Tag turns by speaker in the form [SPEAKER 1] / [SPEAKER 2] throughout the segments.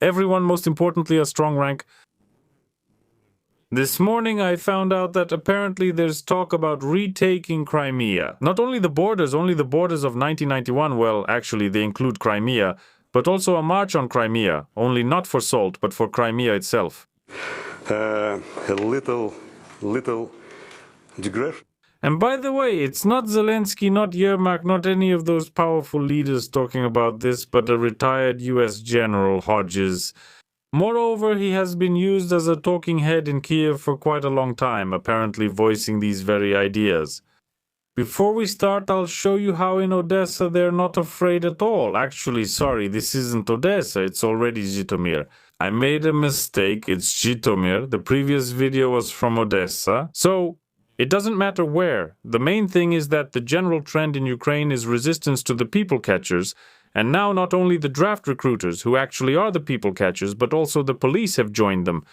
[SPEAKER 1] Everyone, most importantly, a strong rank. This morning I found out that apparently there's talk about retaking Crimea. Not only the borders of 1991, well, actually they include Crimea, but also a march on Crimea, only not for salt, but for Crimea itself.
[SPEAKER 2] A little digression.
[SPEAKER 1] And by the way, it's not Zelensky, not Yermak, not any of those powerful leaders talking about this, but a retired US general, Hodges. Moreover, he has been used as a talking head in Kiev for quite a long time, apparently voicing these very ideas. Before we start, I'll show you how in Odessa they're not afraid at all. Actually, sorry, this isn't Odessa, it's already Zhytomyr. I made a mistake, it's Zhytomyr. The previous video was from Odessa. So, it doesn't matter where. The main thing is that the general trend in Ukraine is resistance to the people catchers, and now not only the draft recruiters, who actually are the people catchers, but also the police have joined them.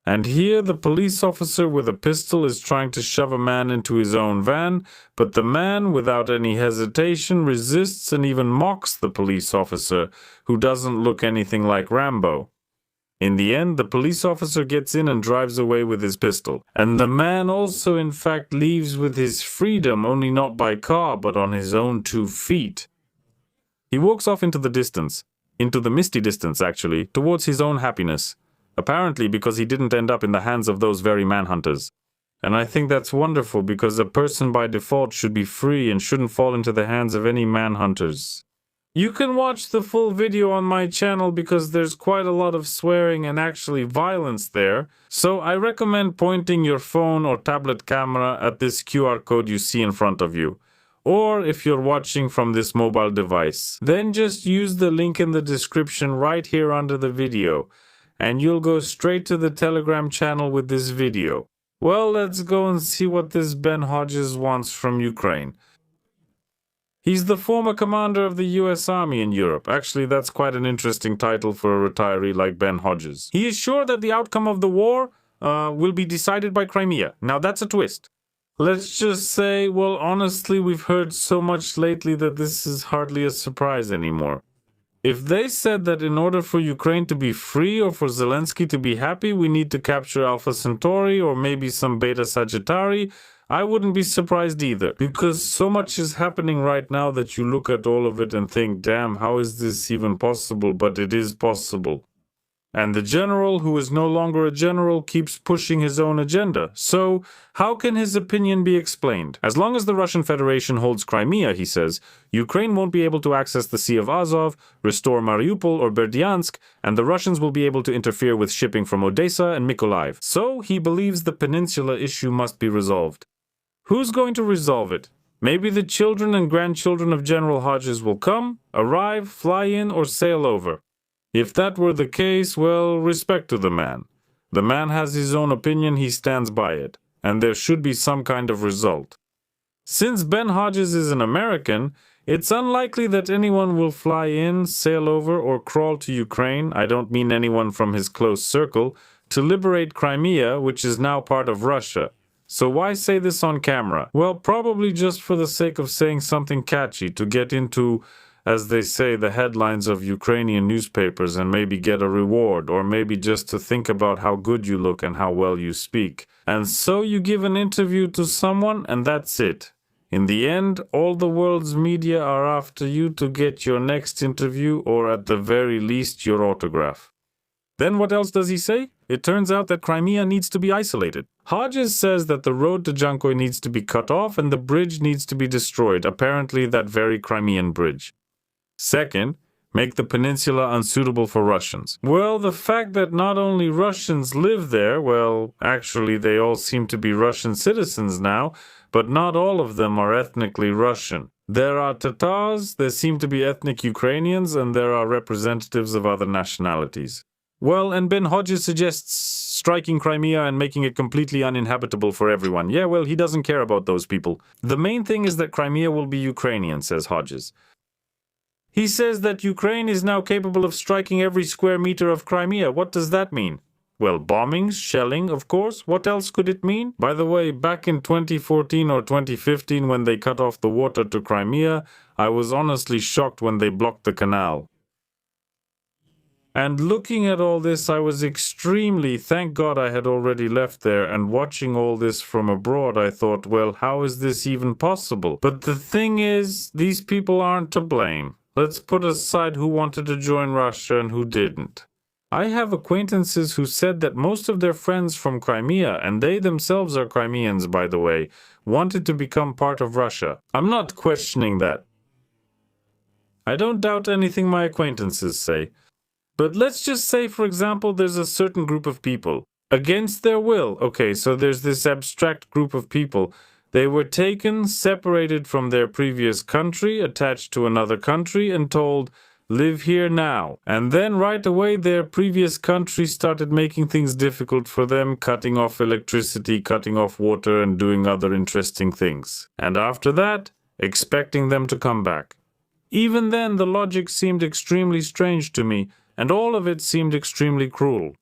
[SPEAKER 1] And here the police officer with a pistol is trying to shove a man into his own van, but the man, without any hesitation, resists and even mocks the police officer, who doesn't look anything like Rambo. In the end, the police officer gets in and drives away with his pistol. And the man also, in fact, leaves with his freedom, only not by car, but on his own 2 feet. He walks off into the distance, into the misty distance, actually, towards his own happiness. Apparently because he didn't end up in the hands of those very manhunters. And I think that's wonderful, because a person by default should be free and shouldn't fall into the hands of any manhunters. You can watch the full video on my channel because there's quite a lot of swearing and actually violence there, so I recommend pointing your phone or tablet camera at this QR code you see in front of you. Or if you're watching from this mobile device, then just use the link in the description right here under the video, and you'll go straight to the Telegram channel with this video. Well, let's go and see what this Ben Hodges wants from Ukraine. He's the former commander of the US Army in Europe. Actually, that's quite an interesting title for a retiree like Ben Hodges. He is sure that the outcome of the war will be decided by Crimea. Now that's a twist. Let's just say, well, honestly, we've heard so much lately that this is hardly a surprise anymore. If they said that in order for Ukraine to be free or for Zelensky to be happy, we need to capture Alpha Centauri or maybe some Beta Sagittari, I wouldn't be surprised either. Because so much is happening right now that you look at all of it and think, damn, how is this even possible? But it is possible. And the general, who is no longer a general, keeps pushing his own agenda. So, how can his opinion be explained? As long as the Russian Federation holds Crimea, he says, Ukraine won't be able to access the Sea of Azov, restore Mariupol or Berdyansk, and the Russians will be able to interfere with shipping from Odessa and Mykolaiv. So, he believes the Peninsula issue must be resolved. Who's going to resolve it? Maybe the children and grandchildren of General Hodges will come, arrive, fly in, or sail over. If that were the case, well, respect to the man. The man has his own opinion, he stands by it, and there should be some kind of result. Since Ben Hodges is an American, it's unlikely that anyone will fly in, sail over, or crawl to Ukraine, I don't mean anyone from his close circle, to liberate Crimea, which is now part of Russia. So why say this on camera? Well, probably just for the sake of saying something catchy, to get into, as they say, the headlines of Ukrainian newspapers and maybe get a reward, or maybe just to think about how good you look and how well you speak. And so you give an interview to someone and that's it. In the end, all the world's media are after you to get your next interview or at the very least your autograph. Then what else does he say? It turns out that Crimea needs to be isolated. Hodges says that the road to Jankoy needs to be cut off and the bridge needs to be destroyed, apparently that very Crimean bridge. Second, make the peninsula unsuitable for Russians. Well, the fact that not only Russians live there, well, actually they all seem to be Russian citizens now, but not all of them are ethnically Russian. There are Tatars, there seem to be ethnic Ukrainians, and there are representatives of other nationalities. Well, and Ben Hodges suggests striking Crimea and making it completely uninhabitable for everyone. Yeah, well, he doesn't care about those people. The main thing is that Crimea will be Ukrainian, says Hodges. He says that Ukraine is now capable of striking every square meter of Crimea. What does that mean? Well, bombings, shelling, of course. What else could it mean? By the way, back in 2014 or 2015 when they cut off the water to Crimea, I was honestly shocked when they blocked the canal. And looking at all this, I was extremely, thank God I had already left there, and watching all this from abroad, I thought, well, how is this even possible? But the thing is, these people aren't to blame. Let's put aside who wanted to join Russia and who didn't. I have acquaintances who said that most of their friends from Crimea, and they themselves are Crimeans, by the way, wanted to become part of Russia. I'm not questioning that. I don't doubt anything my acquaintances say. But let's just say, for example, there's a certain group of people. Against their will. Okay, so there's this abstract group of people. They were taken, separated from their previous country, attached to another country, and told, live here now. And then right away their previous country started making things difficult for them, cutting off electricity, cutting off water, and doing other interesting things. And after that, expecting them to come back. Even then, the logic seemed extremely strange to me, and all of it seemed extremely cruel.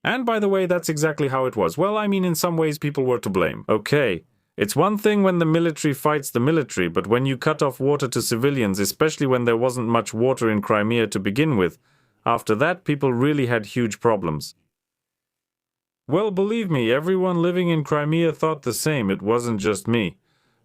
[SPEAKER 1] And by the way, that's exactly how it was. Well, I mean, in some ways people were to blame. Okay, it's one thing when the military fights the military, but when you cut off water to civilians, especially when there wasn't much water in Crimea to begin with, after that people really had huge problems. Well, believe me, everyone living in Crimea thought the same. It wasn't just me.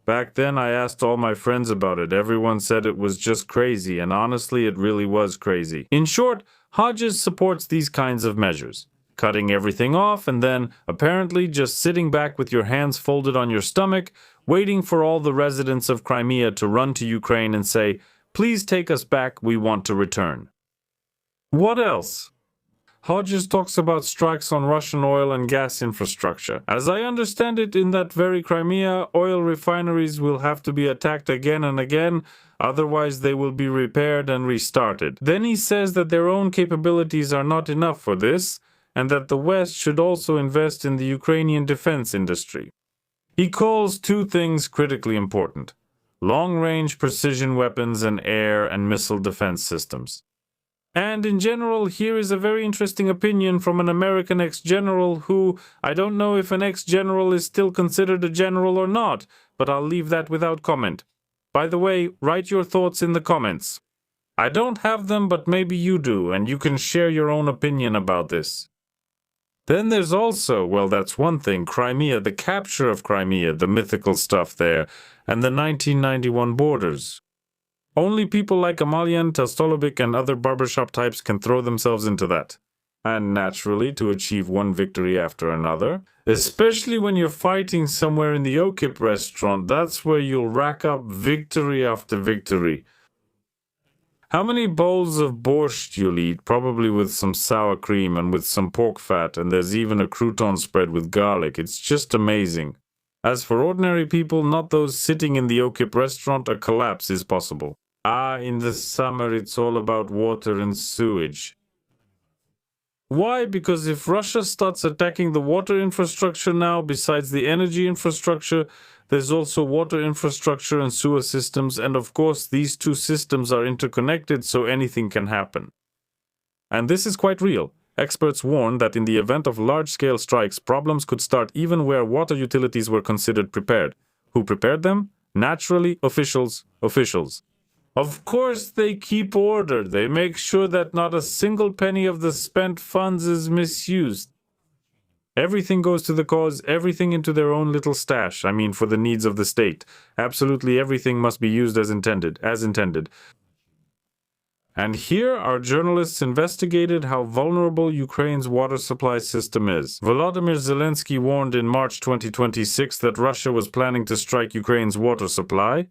[SPEAKER 1] Back then, I asked all my friends about it. Everyone said it was just crazy, and honestly, it really was crazy. In short, Hodges supports these kinds of measures. Cutting everything off and then, apparently, just sitting back with your hands folded on your stomach, waiting for all the residents of Crimea to run to Ukraine and say, please take us back, we want to return. What else? Hodges talks about strikes on Russian oil and gas infrastructure. As I understand it, in that very Crimea, oil refineries will have to be attacked again and again, otherwise they will be repaired and restarted. Then he says that their own capabilities are not enough for this, and that the West should also invest in the Ukrainian defense industry. He calls two things critically important: long-range precision weapons and air and missile defense systems. And in general, here is a very interesting opinion from an American ex-general who, I don't know if an ex-general is still considered a general or not, but I'll leave that without comment. By the way, write your thoughts in the comments. I don't have them, but maybe you do, and you can share your own opinion about this. Then there's also, well, that's one thing, Crimea, the capture of Crimea, the mythical stuff there, and the 1991 borders. Only people like Amalian, Tastolovic, and other barbershop types can throw themselves into that. And naturally, to achieve one victory after another, especially when you're fighting somewhere in the Okip restaurant, that's where you'll rack up victory after victory. How many bowls of borscht you'll eat, probably with some sour cream and with some pork fat, and there's even a crouton spread with garlic. It's just amazing. As for ordinary people, not those sitting in the Okip restaurant, a collapse is possible. In the summer it's all about water and sewage. Why? Because if Russia starts attacking the water infrastructure now, besides the energy infrastructure, there's also water infrastructure and sewer systems, and of course these two systems are interconnected, so anything can happen. And this is quite real. Experts warn that in the event of large-scale strikes, problems could start even where water utilities were considered prepared. Who prepared them? Naturally, officials. Of course they keep order. They make sure that not a single penny of the spent funds is misused. Everything goes to the cause, everything into their own little stash. I mean, for the needs of the state. Absolutely everything must be used as intended. And here our journalists investigated how vulnerable Ukraine's water supply system is. Volodymyr Zelensky warned in March 2026 that Russia was planning to strike Ukraine's water supply.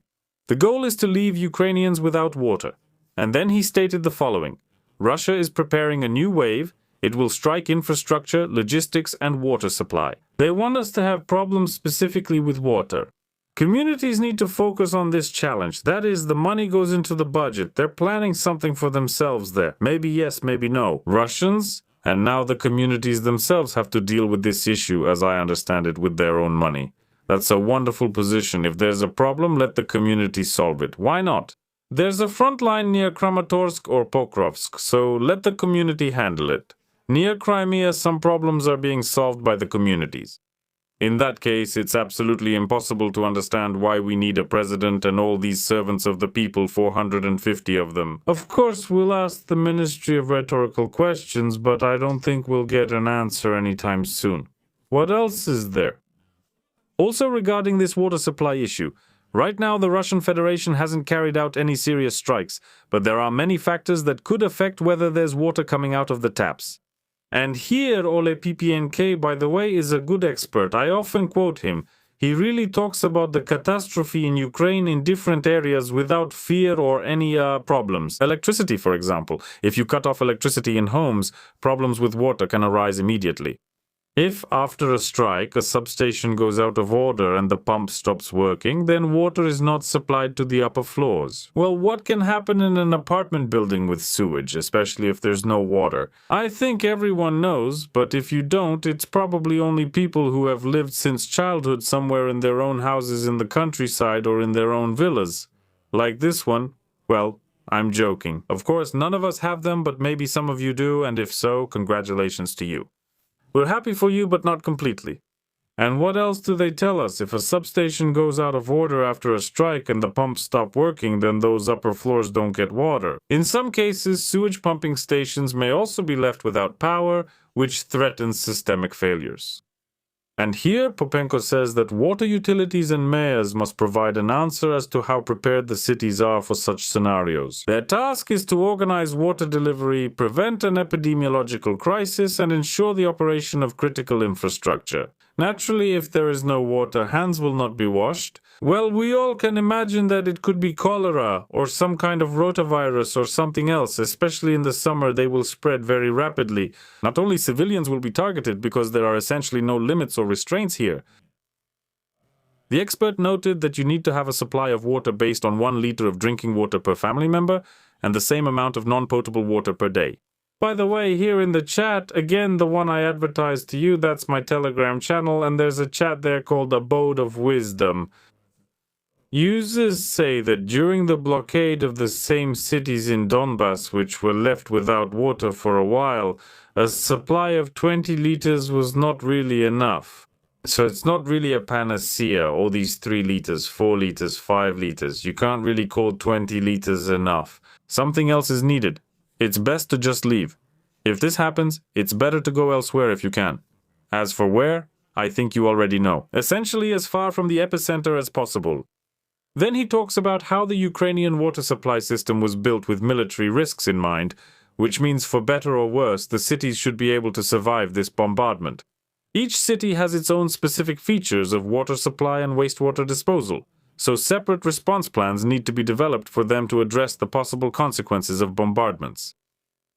[SPEAKER 1] The goal is to leave Ukrainians without water. And then he stated the following: Russia is preparing a new wave. It will strike infrastructure, logistics, and water supply. They want us to have problems specifically with water. Communities need to focus on this challenge. That is, the money goes into the budget. They're planning something for themselves there. Maybe yes, maybe no. Russians, and now the communities themselves have to deal with this issue, as I understand it, with their own money. That's a wonderful position. If there's a problem, let the community solve it. Why not? There's a front line near Kramatorsk or Pokrovsk, so let the community handle it. Near Crimea, some problems are being solved by the communities. In that case, it's absolutely impossible to understand why we need a president and all these servants of the people, 450 of them. Of course, we'll ask the Ministry of Rhetorical questions, but I don't think we'll get an answer anytime soon. What else is there? Also regarding this water supply issue, right now the Russian Federation hasn't carried out any serious strikes, but there are many factors that could affect whether there's water coming out of the taps. And here Ole PPNK, by the way, is a good expert. I often quote him. He really talks about the catastrophe in Ukraine in different areas without fear or any problems. Electricity, for example. If you cut off electricity in homes, problems with water can arise immediately. If, after a strike, a substation goes out of order and the pump stops working, then water is not supplied to the upper floors. Well, what can happen in an apartment building with sewage, especially if there's no water? I think everyone knows, but if you don't, it's probably only people who have lived since childhood somewhere in their own houses in the countryside or in their own villas. Like this one. Well, I'm joking. Of course, none of us have them, but maybe some of you do, and if so, congratulations to you. We're happy for you, but not completely. And what else do they tell us? If a substation goes out of order after a strike and the pumps stop working, then those upper floors don't get water. In some cases, sewage pumping stations may also be left without power, which threatens systemic failures. And here, Popenko says that water utilities and mayors must provide an answer as to how prepared the cities are for such scenarios. Their task is to organize water delivery, prevent an epidemiological crisis, and ensure the operation of critical infrastructure. Naturally, if there is no water, hands will not be washed. Well, we all can imagine that it could be cholera or some kind of rotavirus or something else. Especially in the summer, they will spread very rapidly. Not only civilians will be targeted because there are essentially no limits or restraints here. The expert noted that you need to have a supply of water based on 1 liter of drinking water per family member and the same amount of non-potable water per day. By the way, here in the chat, again, the one I advertised to you, that's my Telegram channel, and there's a chat there called Abode of Wisdom. Users say that during the blockade of the same cities in Donbass, which were left without water for a while, a supply of 20 liters was not really enough. So it's not really a panacea, all these 3 liters, 4 liters, 5 liters. You can't really call 20 liters enough. Something else is needed. It's best to just leave. If this happens, it's better to go elsewhere if you can. As for where, I think you already know. Essentially as far from the epicenter as possible. Then he talks about how the Ukrainian water supply system was built with military risks in mind, which means for better or worse, the cities should be able to survive this bombardment. Each city has its own specific features of water supply and wastewater disposal. So separate response plans need to be developed for them to address the possible consequences of bombardments.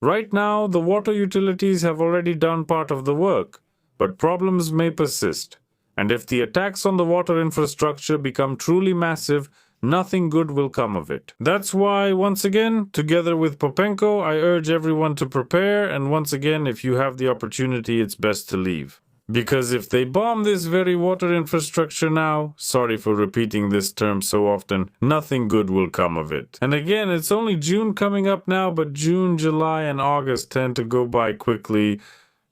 [SPEAKER 1] Right now, the water utilities have already done part of the work, but problems may persist. And if the attacks on the water infrastructure become truly massive, nothing good will come of it. That's why, once again, together with Popenko, I urge everyone to prepare, and once again, if you have the opportunity, it's best to leave. Because if they bomb this very water infrastructure now, sorry for repeating this term so often, nothing good will come of it. And again, it's only June coming up now, but June, July, and August tend to go by quickly.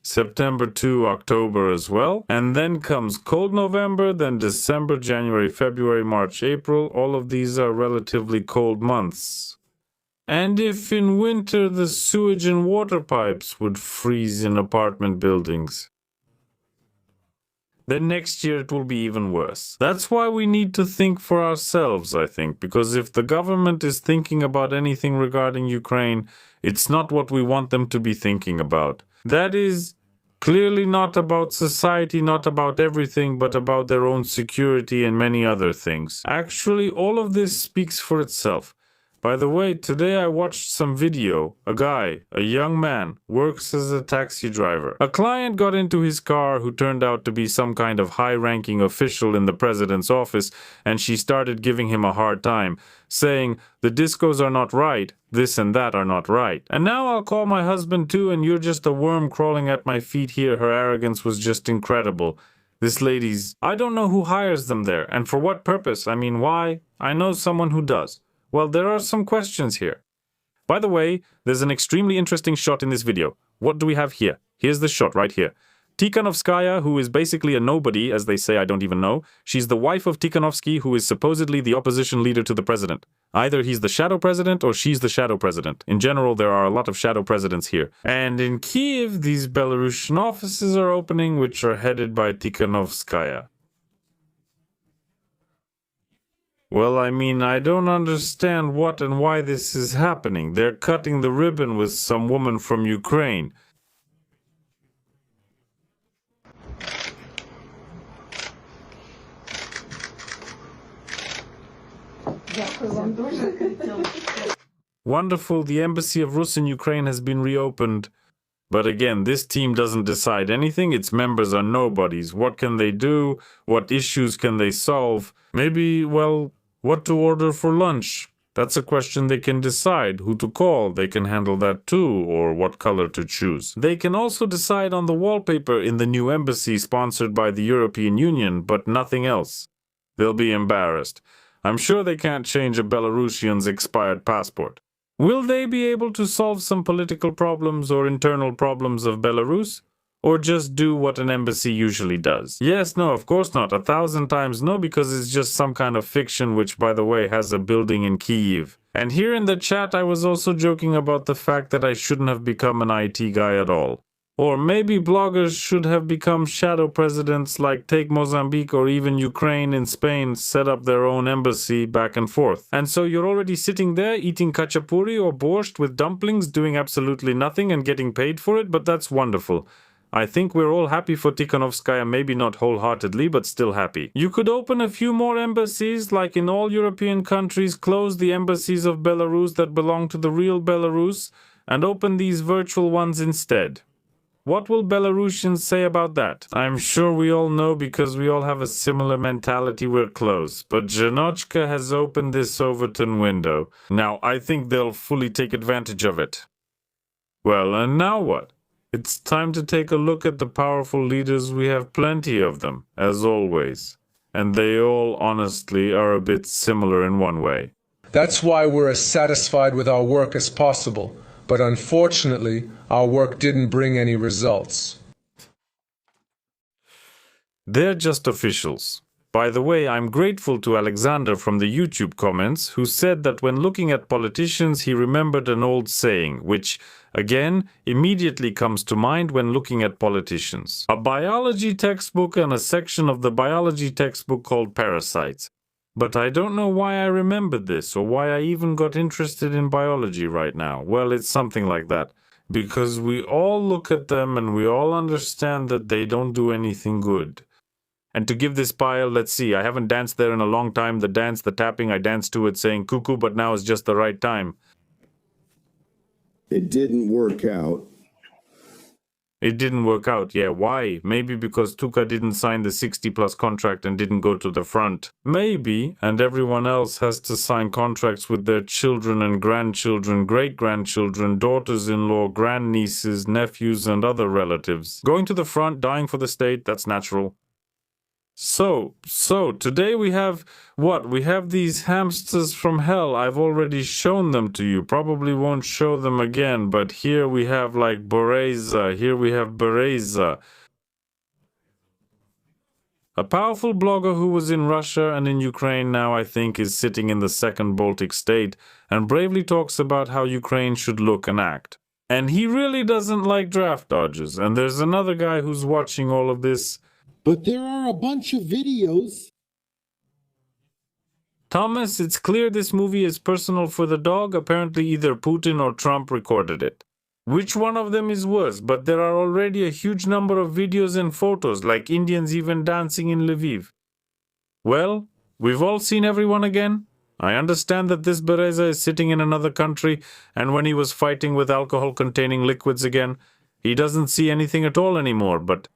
[SPEAKER 1] September to October as well. And then comes cold November, then December, January, February, March, April. All of these are relatively cold months. And if in winter the sewage and water pipes would freeze in apartment buildings, then next year it will be even worse. That's why we need to think for ourselves, I think, because if the government is thinking about anything regarding Ukraine, it's not what we want them to be thinking about. That is clearly not about society, not about everything, but about their own security and many other things. Actually, all of this speaks for itself. By the way, today I watched some video. A young man, works as a taxi driver. A client got into his car who turned out to be some kind of high-ranking official in the president's office, and she started giving him a hard time, saying, the discos are not right, this and that are not right. And now I'll call my husband too, and you're just a worm crawling at my feet here. Her arrogance was just incredible. This lady's... I don't know who hires them there, and for what purpose. I mean, why? I know someone who does. Well, there are some questions here. By the way, there's an extremely interesting shot in this video. What do we have here? Here's the shot right here. Tikhanovskaya, who is basically a nobody, as they say, I don't even know. She's the wife of Tikhanovsky, who is supposedly the opposition leader to the president. Either he's the shadow president or she's the shadow president. In general, there are a lot of shadow presidents here. And in Kiev, these Belarusian offices are opening, which are headed by Tikhanovskaya. Well, I mean, I don't understand what and why this is happening. They're cutting the ribbon with some woman from Ukraine. Wonderful, the Embassy of Rus in Ukraine has been reopened. But again, this team doesn't decide anything. Its members are nobodies. What can they do? What issues can they solve? Maybe, well, what to order for lunch? That's a question they can decide. Who to call? They can handle that too, or what color to choose. They can also decide on the wallpaper in the new embassy sponsored by the European Union, but nothing else. They'll be embarrassed. I'm sure they can't change a Belarusian's expired passport. Will they be able to solve some political problems or internal problems of Belarus? Or just do what an embassy usually does? Yes, no, of course not. 1,000 times no, because it's just some kind of fiction, which, by the way, has a building in Kyiv. And here in the chat, I was also joking about the fact that I shouldn't have become an IT guy at all. Or maybe bloggers should have become shadow presidents like take Mozambique or even Ukraine and Spain set up their own embassy back and forth. And so you're already sitting there eating khachapuri or borscht with dumplings, doing absolutely nothing and getting paid for it, but that's wonderful. I think we're all happy for Tikhanovskaya, maybe not wholeheartedly, but still happy. You could open a few more embassies, like in all European countries, close the embassies of Belarus that belong to the real Belarus, and open these virtual ones instead. What will Belarusians say about that? I'm sure we all know because we all have a similar mentality, we're close. But Zhytomyr has opened this Overton window. Now, I think they'll fully take advantage of it. Well, and now what? It's time to take a look at the powerful leaders. We have plenty of them, as always. And they all, honestly, are a bit similar in one way.
[SPEAKER 3] That's why we're as satisfied with our work as possible. But unfortunately, our work didn't bring any results.
[SPEAKER 1] They're just officials. By the way, I'm grateful to Alexander from the YouTube comments, who said that when looking at politicians, he remembered an old saying, which, again, immediately comes to mind when looking at politicians. A biology textbook and a section of the biology textbook called Parasites. But I don't know why I remembered this, or why I even got interested in biology right now. Well, it's something like that. Because we all look at them and we all understand that they don't do anything good. And to give this pile, let's see, I haven't danced there in a long time. The dance, the tapping, I danced to it saying cuckoo, but now is just the right time.
[SPEAKER 4] It didn't work out.
[SPEAKER 1] It didn't work out, yeah, why? Maybe because Tuka didn't sign the 60-plus contract and didn't go to the front. Maybe, and everyone else has to sign contracts with their children and grandchildren, great-grandchildren, daughters-in-law, grandnieces, nephews, and other relatives. Going to the front, dying for the state, that's natural. So, today we have, what? We have these hamsters from hell. I've already shown them to you. Probably won't show them again, but here we have like Bereza. Here we have Bereza. A powerful blogger who was in Russia and in Ukraine now, I think, is sitting in the second Baltic state and bravely talks about how Ukraine should look and act. And he really doesn't like draft dodgers. And there's another guy who's watching all of this.
[SPEAKER 4] But there are a bunch of videos.
[SPEAKER 1] Thomas, it's clear this movie is personal for the dog. Apparently either Putin or Trump recorded it. Which one of them is worse? But there are already a huge number of videos and photos, like Indians even dancing in Lviv. Well, we've all seen everyone again. I understand that this Bereza is sitting in another country, and when he was fighting with alcohol-containing liquids again, he doesn't see anything at all anymore, but...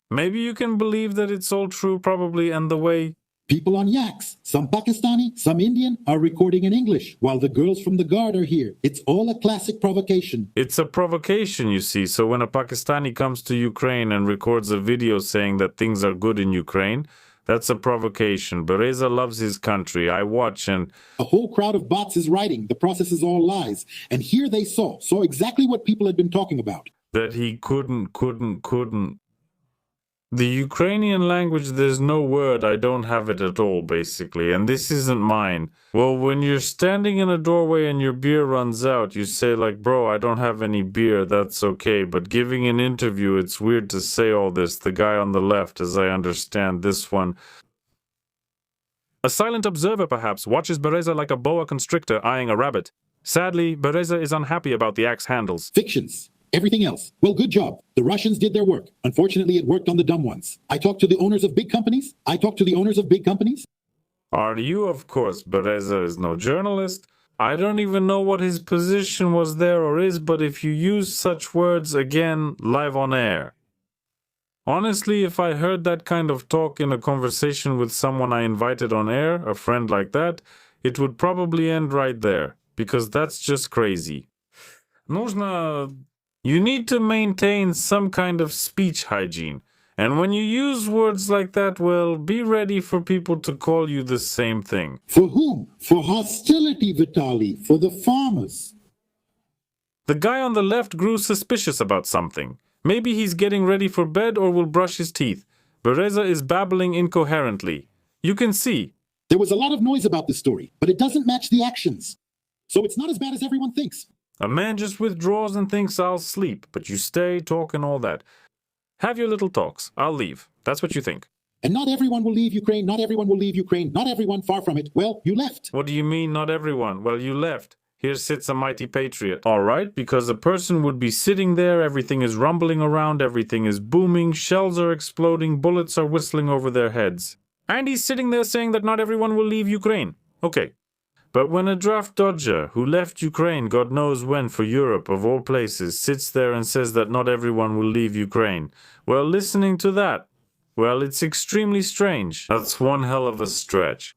[SPEAKER 1] maybe you can believe that it's all true, probably, and the way...
[SPEAKER 5] People on yaks, some Pakistani, some Indian, are recording in English, while the girls from the guard are here. It's all a classic provocation.
[SPEAKER 1] It's a provocation, you see. So when a Pakistani comes to Ukraine and records a video saying that things are good in Ukraine, that's a provocation. Bereza loves his country. I watch and...
[SPEAKER 5] A whole crowd of bots is writing. The process is all lies. And here they saw exactly what people had been talking about.
[SPEAKER 1] that he couldn't. The Ukrainian language, there's no word, I don't have it at all, basically, and this isn't mine. Well, when you're standing in a doorway and your beer runs out, you say like, bro, I don't have any beer, that's okay, but giving an interview, it's weird to say all this. The guy on the left, as I understand this one, a silent observer, perhaps, watches Bereza like a boa constrictor eyeing a rabbit. Sadly, Bereza is unhappy about the axe handles.
[SPEAKER 5] Fictions. Everything else. Well, good job. The Russians did their work. Unfortunately, it worked on the dumb ones. I talked to the owners of big companies.
[SPEAKER 1] Are you? Of course, Bereza is no journalist. I don't even know what his position was there or is, but if you use such words again, live on air. Honestly, if I heard that kind of talk in a conversation with someone I invited on air, a friend like that, it would probably end right there, because that's just crazy. You need to maintain some kind of speech hygiene. And when you use words like that, well, be ready for people to call you the same thing.
[SPEAKER 5] For whom? For hostility, Vitaly. For the farmers.
[SPEAKER 1] The guy on the left grew suspicious about something. Maybe he's getting ready for bed or will brush his teeth. Bereza is babbling incoherently. You can see.
[SPEAKER 5] There was a lot of noise about this story, but it doesn't match the actions. So it's not as bad as everyone thinks.
[SPEAKER 1] A man just withdraws and thinks I'll sleep, but you stay, talk and all that. Have your little talks. I'll leave. That's what you think.
[SPEAKER 5] And not everyone will leave Ukraine. Not everyone will leave Ukraine. Not everyone, far from it. Well, you left.
[SPEAKER 1] What do you mean, not everyone? Well, you left. Here sits a mighty patriot. All right, because a person would be sitting there, everything is rumbling around, everything is booming, shells are exploding, bullets are whistling over their heads. And he's sitting there saying that not everyone will leave Ukraine. Okay. But when a draft dodger who left Ukraine, God knows when, for Europe, of all places, sits there and says that not everyone will leave Ukraine, well, listening to that, well, it's extremely strange. That's one hell of a stretch.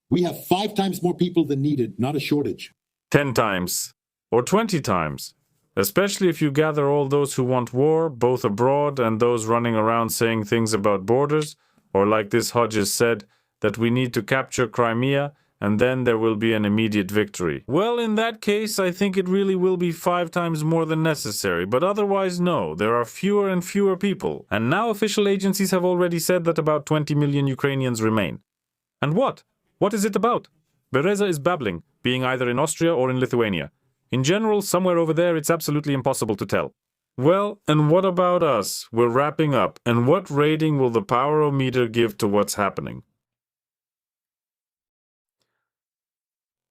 [SPEAKER 5] We have 5 times more people than needed, not a shortage.
[SPEAKER 1] 10 times. Or 20 times. Especially if you gather all those who want war, both abroad and those running around saying things about borders, or like this Hodges said, that we need to capture Crimea, and then there will be an immediate victory. Well, in that case, I think it really will be 5 times more than necessary, but otherwise no, there are fewer and fewer people. And now official agencies have already said that about 20 million Ukrainians remain. And what? What is it about? Bereza is babbling, being either in Austria or in Lithuania. In general, somewhere over there, it's absolutely impossible to tell. Well, and what about us? We're wrapping up, and what rating will the power-o-meter give to what's happening?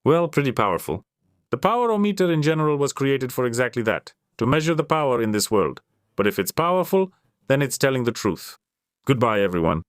[SPEAKER 1] Well, pretty powerful. The power-o-meter in general was created for exactly that, to measure the power in this world. But if it's powerful, then it's telling the truth. Goodbye, everyone.